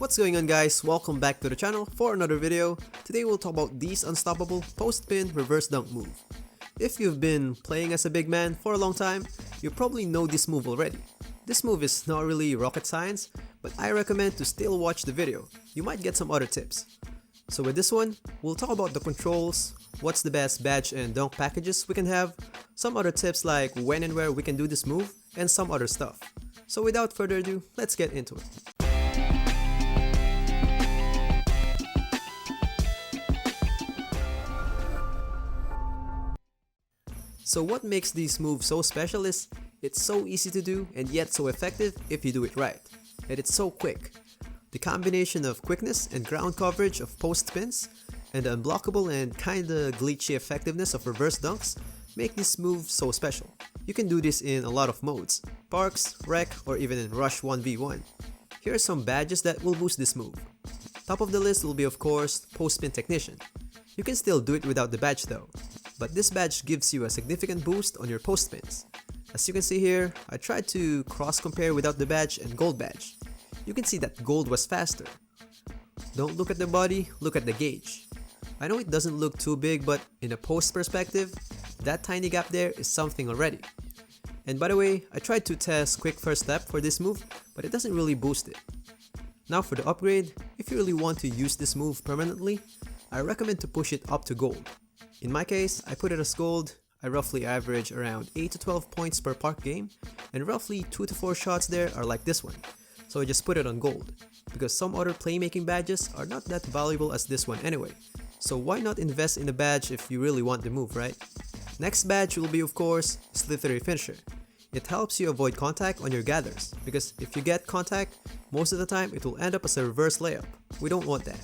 What's going on, guys? Welcome back to the channel for another video. Today we'll talk about this unstoppable post-spin reverse dunk move. If you've been playing as a big man for a long time, you probably know this move already. This move is not really rocket science, but I recommend to still watch the video. You might get some other tips. So with this one, we'll talk about the controls, what's the best badge and dunk packages we can have, some other tips like when and where we can do this move, and some other stuff. So without further ado, let's get into it. So what makes this move so special is, it's so easy to do and yet so effective if you do it right. And it's so quick. The combination of quickness and ground coverage of post spins, and the unblockable and kinda glitchy effectiveness of reverse dunks make this move so special. You can do this in a lot of modes, parks, rec, or even in rush 1v1. Here are some badges that will boost this move. Top of the list will be, of course, post spin technician. You can still do it without the badge though, but this badge gives you a significant boost on your post spins. As you can see here, I tried to cross compare without the badge and gold badge. You can see that gold was faster. Don't look at the body, look at the gauge. I know it doesn't look too big, but in a post perspective, that tiny gap there is something already. And by the way, I tried to test quick first step for this move, but it doesn't really boost it. Now for the upgrade, if you really want to use this move permanently, I recommend to push it up to gold. In my case, I put it as gold. I roughly average around 8 to 12 points per park game, and roughly 2 to 4 shots there are like this one. So I just put it on gold, because some other playmaking badges are not that valuable as this one anyway. So why not invest in a badge if you really want the move, right? Next badge will be, of course, Slithery Finisher. It helps you avoid contact on your gathers, because if you get contact, most of the time it will end up as a reverse layup. We don't want that.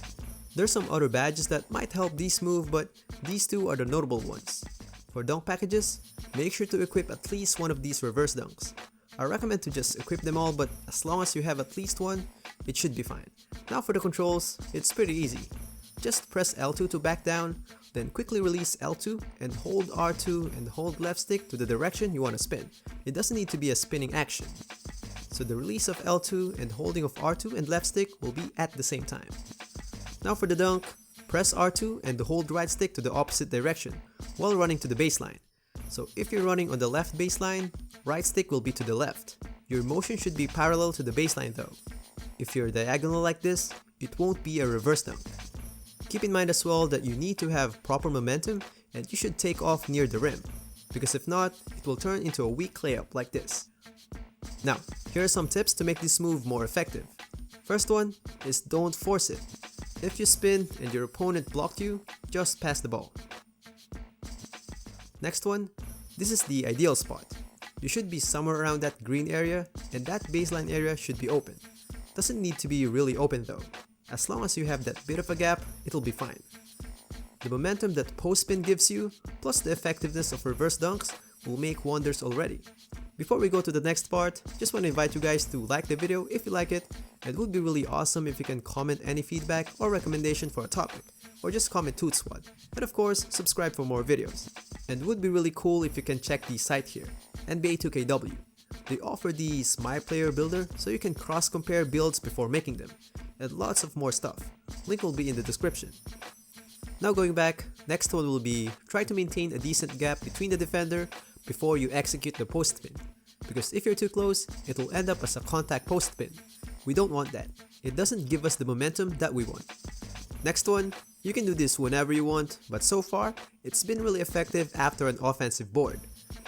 There's some other badges that might help this move, but these two are the notable ones. For dunk packages, make sure to equip at least one of these reverse dunks. I recommend to just equip them all, but as long as you have at least one, it should be fine. Now for the controls, it's pretty easy. Just press L2 to back down, then quickly release L2 and hold R2 and hold left stick to the direction you want to spin. It doesn't need to be a spinning action. So the release of L2 and holding of R2 and left stick will be at the same time. Now for the dunk, press R2 and hold right stick to the opposite direction while running to the baseline. So if you're running on the left baseline, right stick will be to the left. Your motion should be parallel to the baseline though. If you're diagonal like this, it won't be a reverse dunk. Keep in mind as well that you need to have proper momentum and you should take off near the rim, because if not, it will turn into a weak layup like this. Now, here are some tips to make this move more effective. First one is don't force it. If you spin and your opponent blocked you, just pass the ball. Next one, this is the ideal spot. You should be somewhere around that green area, and that baseline area should be open. Doesn't need to be really open though. As long as you have that bit of a gap, it'll be fine. The momentum that post spin gives you, plus the effectiveness of reverse dunks, will make wonders already. Before we go to the next part, just want to invite you guys to like the video if you like it, and it would be really awesome if you can comment any feedback or recommendation for a topic, or just comment Toot Squad, and of course, subscribe for more videos. And it would be really cool if you can check the site here, NBA 2KW. They offer the My Player Builder so you can cross-compare builds before making them, and lots of more stuff. Link will be in the description. Now going back, next one will be try to maintain a decent gap between the defender before you execute the post spin, because if you're too close, it will end up as a contact post spin. We don't want that. It doesn't give us the momentum that we want. Next one, you can do this whenever you want, but so far, it's been really effective after an offensive board.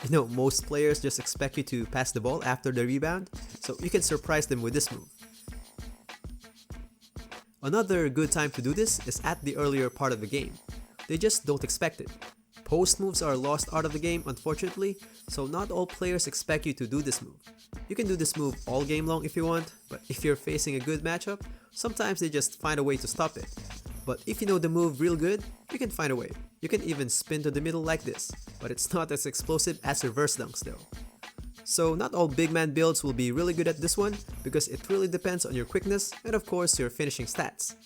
You know, most players just expect you to pass the ball after the rebound, so you can surprise them with this move. Another good time to do this is at the earlier part of the game. They just don't expect it. Post moves are lost out of the game, unfortunately, so not all players expect you to do this move. You can do this move all game long if you want, but if you're facing a good matchup, sometimes they just find a way to stop it. But if you know the move real good, you can find a way. You can even spin to the middle like this, but it's not as explosive as reverse dunks though. So not all big man builds will be really good at this one, because it really depends on your quickness and of course your finishing stats.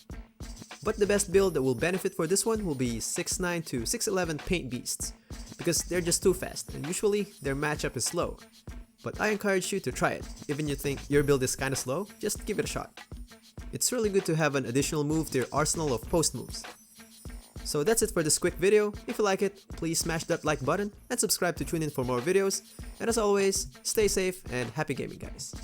But the best build that will benefit for this one will be 6'9 to 6'11 Paint Beasts, because they're just too fast and usually their matchup is slow. But I encourage you to try it. Even you think your build is kinda slow, just give it a shot. It's really good to have an additional move to your arsenal of post moves. So that's it for this quick video. If you like it, please smash that like button and subscribe to tune in for more videos. And as always, stay safe and happy gaming, guys.